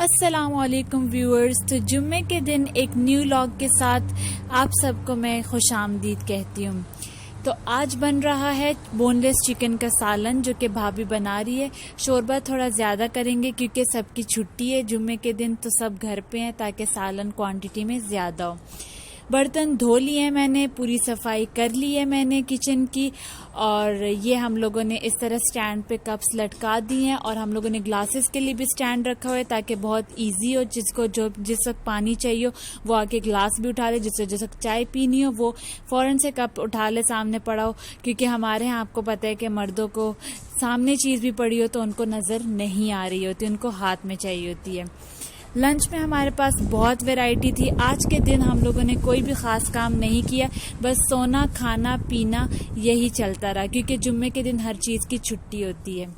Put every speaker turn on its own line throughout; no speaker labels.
अस्सलामुअलैकुम व्यूअर्स। तो जुम्मे के दिन एक न्यू व्लॉग के साथ आप सबको मैं खुशामदीद कहती हूँ। तो आज बन रहा है बोनलेस चिकन का सालन जो कि भाभी बना रही है। शोरबा थोड़ा ज़्यादा करेंगे क्योंकि सबकी छुट्टी है जुम्मे के दिन, तो सब घर पे हैं ताकि सालन क्वांटिटी में ज़्यादा हो। बर्तन धो लिए हैं मैंने, पूरी सफाई कर ली है मैंने किचन की। और ये हम लोगों ने इस तरह स्टैंड पे कप्स लटका दिए हैं और हम लोगों ने ग्लासेस के लिए भी स्टैंड रखा हुआ है ताकि बहुत इजी हो, जिसको जो जिस वक्त पानी चाहिए वो आके ग्लास भी उठा ले, जिस वक्त चाय पीनी हो वो फ़ौरन से कप उठा ले, सामने पड़ा हो। क्योंकि हमारे यहाँ आपको पता है कि मर्दों को सामने चीज़ भी पड़ी हो तो उनको नज़र नहीं आ रही होती, उनको हाथ में चाहिए होती है। लंच में हमारे पास बहुत वैरायटी थी। आज के दिन हम लोगों ने कोई भी ख़ास काम नहीं किया, बस सोना खाना पीना यही चलता रहा क्योंकि जुम्मे के दिन हर चीज़ की छुट्टी होती है।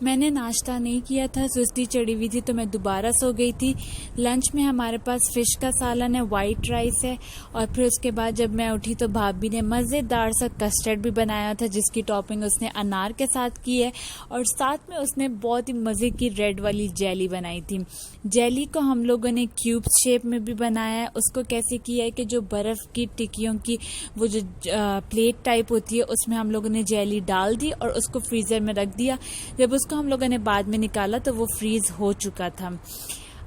मैंने नाश्ता नहीं किया था, सुस्ती चढ़ी हुई थी तो मैं दोबारा सो गई थी। लंच में हमारे पास फ़िश का सालन है, वाइट राइस है और फिर उसके बाद जब मैं उठी तो भाभी ने मज़ेदार सा कस्टर्ड भी बनाया था जिसकी टॉपिंग उसने अनार के साथ की है और साथ में उसने बहुत ही मज़े की रेड वाली जेली बनाई थी। जेली को हम लोगों ने क्यूब शेप में भी बनाया है। उसको कैसे किया है कि जो बर्फ़ की टिक्कियों की वो जो प्लेट टाइप होती है उसमें हम लोगों ने जेली डाल दी और उसको फ्रीज़र में रख दिया। जब उसको हम लोगों ने बाद में निकाला तो वो फ्रीज हो चुका था।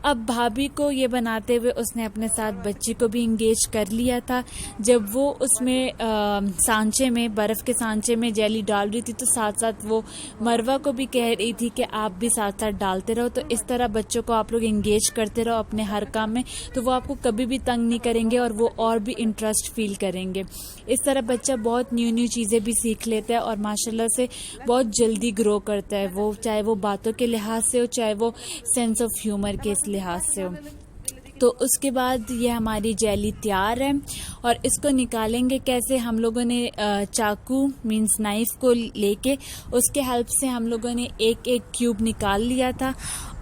अब भाभी को ये बनाते हुए उसने अपने साथ बच्ची को भी इंगेज कर लिया था। जब वो उसमें सांचे में, बर्फ़ के सांचे में जेली डाल रही थी तो साथ साथ वो मरवा को भी कह रही थी कि आप भी साथ साथ डालते रहो। तो इस तरह बच्चों को आप लोग इंगेज करते रहो अपने हर काम में, तो वो आपको कभी भी तंग नहीं करेंगे और वो और भी इंटरेस्ट फील करेंगे। इस तरह बच्चा बहुत न्यू चीज़ें भी सीख लेता है और माशाल्लाह से बहुत जल्दी ग्रो करता है, वो चाहे वो बातों के लिहाज से हो चाहे वो सेंस ऑफ ह्यूमर के लिहाज से हो। तो उसके बाद ये हमारी जेली तैयार है और इसको निकालेंगे कैसे। हम लोगों ने चाकू मींस नाइफ को लेके उसके हेल्प से हम लोगों ने एक एक क्यूब निकाल लिया था।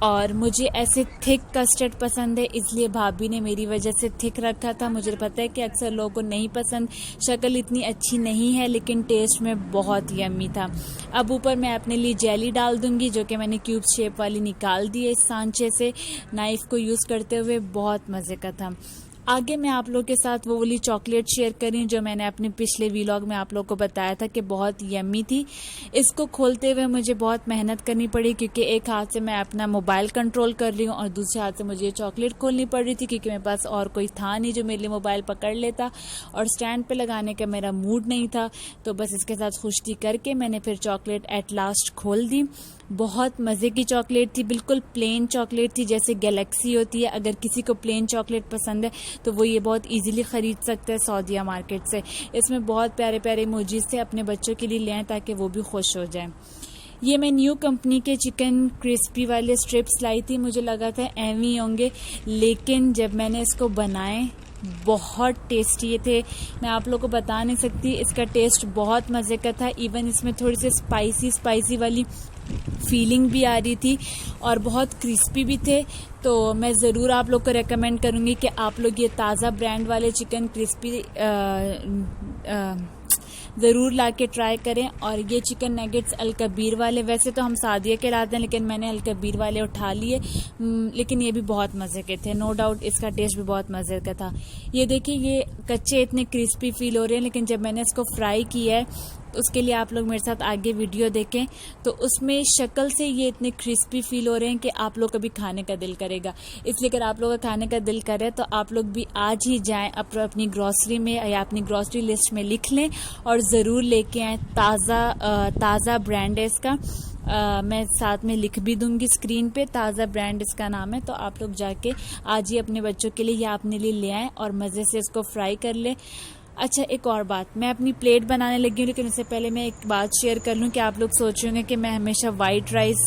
और मुझे ऐसे थिक कस्टर्ड पसंद है इसलिए भाभी ने मेरी वजह से थिक रखा था। मुझे पता है कि अक्सर लोगों को नहीं पसंद, शक्ल इतनी अच्छी नहीं है लेकिन टेस्ट में बहुत यम्मी था। अब ऊपर मैं अपने लिए जेली डाल दूंगी जो कि मैंने क्यूब शेप वाली निकाल दी है इस सांचे से नाइफ को यूज़ करते हुए। बहुत मज़े का था। आगे मैं आप लोगों के साथ वो वाली चॉकलेट शेयर करी जो मैंने अपने पिछले व्लॉग में आप लोगों को बताया था कि बहुत यम्मी थी। इसको खोलते हुए मुझे बहुत मेहनत करनी पड़ी क्योंकि एक हाथ से मैं अपना मोबाइल कंट्रोल कर रही हूँ और दूसरे हाथ से मुझे ये चॉकलेट खोलनी पड़ रही थी क्योंकि मेरे पास और कोई था नहीं जो मेरे लिए मोबाइल पकड़ लेता और स्टैंड पे लगाने का मेरा मूड नहीं था। तो बस इसके साथ खुश्ती करके मैंने फिर चॉकलेट एट लास्ट खोल दी। बहुत मज़े की चॉकलेट थी, बिल्कुल प्लेन चॉकलेट थी जैसे गैलेक्सी होती है। अगर किसी को प्लेन चॉकलेट पसंद है तो वो ये बहुत इजीली ख़रीद सकते हैं सऊदीया मार्केट से। इसमें बहुत प्यारे प्यारे इमोजीज से अपने बच्चों के लिए ले आएँ ताकि वो भी खुश हो जाएं। ये मैं न्यू कंपनी के चिकन क्रिस्पी वाले स्ट्रिप्स लाई थी, मुझे लगा था एवं ही होंगे लेकिन जब मैंने इसको बनाए बहुत टेस्टी थे। मैं आप लोगों को बता नहीं सकती, इसका टेस्ट बहुत मज़े का था। इवन इसमें थोड़ी सी स्पाइसी वाली फीलिंग भी आ रही थी और बहुत क्रिस्पी भी थे। तो मैं ज़रूर आप लोग को रेकमेंड करूँगी कि आप लोग ये ताज़ा ब्रांड वाले चिकन क्रिस्पी ज़रूर ला के ट्राई करें। और ये चिकन नगेट्स अलकबीर वाले, वैसे तो हम सादिया के लाते हैं लेकिन मैंने अलकबीर वाले उठा लिए, लेकिन ये भी बहुत मज़े के थे। नो डाउट इसका टेस्ट भी बहुत मज़े का था। ये देखिए ये कच्चे इतने क्रिस्पी फील हो रहे हैं लेकिन जब मैंने इसको फ्राई किया है उसके लिए आप लोग मेरे साथ आगे वीडियो देखें तो उसमें शक्ल से ये इतने क्रिस्पी फील हो रहे हैं कि आप लोग कभी खाने का दिल करेगा। इसलिए अगर आप लोग का खाने का दिल करे तो आप लोग भी आज ही जाएं अपनी ग्रॉसरी में या अपनी ग्रॉसरी लिस्ट में लिख लें और ज़रूर लेके आएँ। ताज़ा ब्रांड है इसका। मैं साथ में लिख भी दूंगी स्क्रीन पे, ताज़ा ब्रांड इसका नाम है। तो आप लोग जाके आज ही अपने बच्चों के लिए या अपने लिए ले आएँ और मज़े से इसको फ्राई कर लें। अच्छा एक और बात, मैं अपनी प्लेट बनाने लगी हूँ लेकिन उससे पहले मैं एक बात शेयर कर लूँ कि आप लोग सोच रहे होंगे कि मैं हमेशा वाइट राइस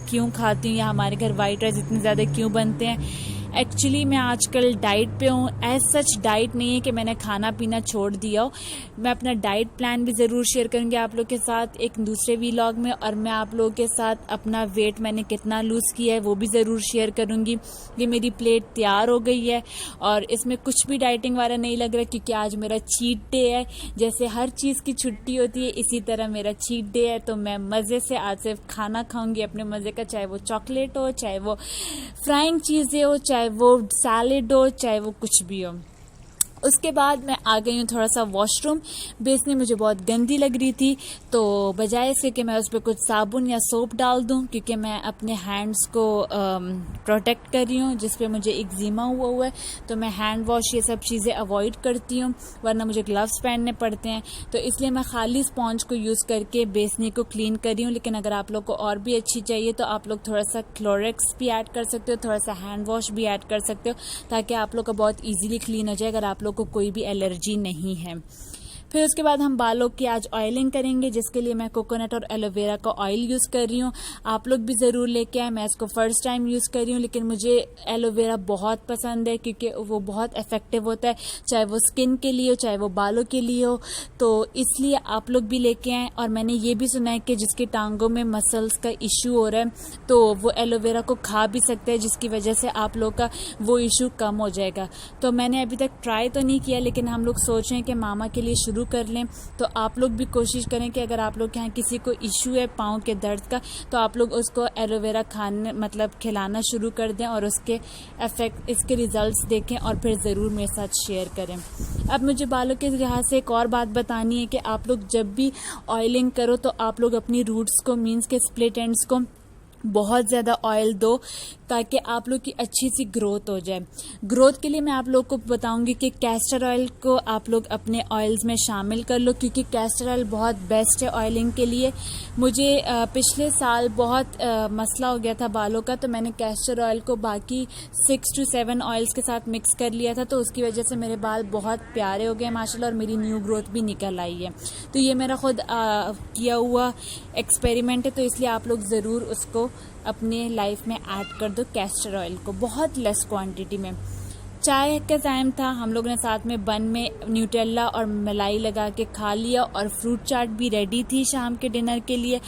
क्यों खाती हूँ या हमारे घर वाइट राइस इतने ज़्यादा क्यों बनते हैं। एक्चुअली मैं आजकल डाइट पे हूँ। एज सच डाइट नहीं है कि मैंने खाना पीना छोड़ दिया हो। मैं अपना डाइट प्लान भी ज़रूर शेयर करूँगी आप लोग के साथ एक दूसरे व्लॉग में, और मैं आप लोगों के साथ अपना वेट मैंने कितना लूज़ किया है वो भी ज़रूर शेयर करूँगी। ये मेरी प्लेट तैयार हो गई है और इसमें कुछ भी डाइटिंग वाला नहीं लग रहा, क्योंकि आज मेरा चीट डे है। जैसे हर चीज़ की छुट्टी होती है इसी तरह मेरा चीट डे है। तो मैं मज़े से आज सिर्फ खाना खाऊंगी अपने मज़े का, चाहे वो चॉकलेट हो, चाहे वो फ्राइंग चीज़ें हो, चाहे वो सैलेड हो, चाहे वो कुछ भी हो। उसके बाद मैं आ गई हूँ थोड़ा सा वॉशरूम। बेसिन मुझे बहुत गंदी लग रही थी, तो बजाय इसके कि मैं उस पर कुछ साबुन या सोप डाल दूँ, क्योंकि मैं अपने हैंड्स को प्रोटेक्ट कर रही हूँ जिस पे मुझे एक्जिमा हुआ है, तो मैं हैंड वॉश ये सब चीज़ें अवॉइड करती हूँ, वरना मुझे ग्लव्स पहनने पड़ते हैं। तो इसलिए मैं खाली स्पॉन्ज को यूज़ करके बेसिन को क्लीन कर रही हूँ। लेकिन अगर आप लोग को और भी अच्छी चाहिए तो आप लोग थोड़ा सा क्लोरेक्स भी ऐड कर सकते हो, थोड़ा सा हैंड वॉश भी ऐड कर सकते हो, ताकि आप लोग का बहुत ईजिली क्लीन हो जाए अगर आप लोग को कोई भी एलर्जी नहीं है। फिर उसके बाद हम बालों की आज ऑयलिंग करेंगे, जिसके लिए मैं कोकोनट और एलोवेरा का ऑयल यूज़ कर रही हूँ। आप लोग भी ज़रूर लेके आए। मैं इसको फर्स्ट टाइम यूज़ कर रही हूँ, लेकिन मुझे एलोवेरा बहुत पसंद है क्योंकि वो बहुत इफेक्टिव होता है, चाहे वो स्किन के लिए हो चाहे वो बालों के लिए हो। तो इसलिए आप लोग भी लेके आए। और मैंने ये भी सुना है कि जिसकी टांगों में मसल्स का इशू हो रहा है तो वो एलोवेरा को खा भी सकते हैं, जिसकी वजह से आप लोग का वो इशू कम हो जाएगा। तो मैंने अभी तक ट्राई तो नहीं किया, लेकिन हम लोग सोच रहे हैं कि मामा के लिए शुरू कर लें। तो आप लोग भी कोशिश करें कि अगर आप लोग के यहाँ किसी को इशू है पाँव के दर्द का, तो आप लोग उसको एलोवेरा खाने खिलाना शुरू कर दें और उसके इफेक्ट, इसके रिजल्ट्स देखें और फिर ज़रूर मेरे साथ शेयर करें। अब मुझे बालों के लिहाज से एक और बात बतानी है कि आप लोग जब भी ऑयलिंग करो तो आप लोग अपनी रूट्स को, मीन्स के स्प्लिट एंड्स को बहुत ज़्यादा ऑयल दो, ताकि आप लोग की अच्छी सी ग्रोथ हो जाए। ग्रोथ के लिए मैं आप लोग को बताऊंगी कि कैस्टर ऑयल को आप लोग अपने ऑयल्स में शामिल कर लो, क्योंकि कैस्टर ऑयल बहुत बेस्ट है ऑयलिंग के लिए। मुझे पिछले साल बहुत मसला हो गया था बालों का, तो मैंने कैस्टर ऑयल को बाकी 6 to 7 ऑयल्स के साथ मिक्स कर लिया था, तो उसकी वजह से मेरे बाल बहुत प्यारे हो गए माशाल्लाह, और मेरी न्यू ग्रोथ भी निकल आई है। तो ये मेरा खुद किया हुआ एक्सपेरिमेंट है, तो इसलिए आप लोग ज़रूर उसको अपने लाइफ में ऐड कर दो, कैस्टर ऑयल को बहुत लेस क्वांटिटी में। चाय का टाइम था, हम लोगों ने साथ में बन में न्यूटेला और मलाई लगा के खा लिया, और फ्रूट चाट भी रेडी थी शाम के डिनर के लिए।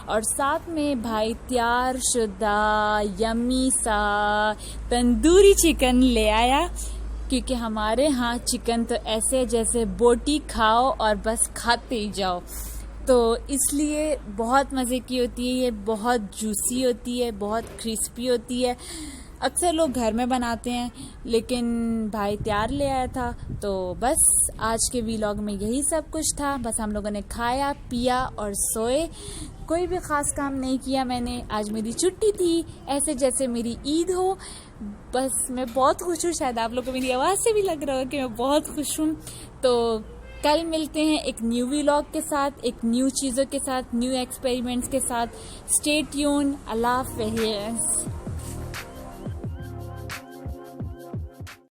और साथ में भाई तैयार शुदा यम्मी सा तंदूरी चिकन ले आया, क्योंकि हमारे यहाँ चिकन तो ऐसे है जैसे बोटी खाओ और बस खाते ही जाओ। तो इसलिए बहुत मज़े की होती है, ये बहुत जूसी होती है, बहुत क्रिस्पी होती है। अक्सर लोग घर में बनाते हैं, लेकिन भाई तैयार ले आया था। तो बस आज के व्लॉग में यही सब कुछ था। बस हम लोगों ने खाया पिया और सोए, कोई भी ख़ास काम नहीं किया मैंने। आज मेरी छुट्टी थी, ऐसे जैसे मेरी ईद हो। बस मैं बहुत खुश हूँ, शायद आप लोगों को मेरी आवाज़ से भी लग रहा हो कि मैं बहुत खुश हूँ। तो कल मिलते हैं एक न्यू व्लॉग के साथ, एक न्यू चीज़ों के साथ, न्यू एक्सपेरिमेंट्स के साथ। Stay tune. अल्लाह हाफ़िज़।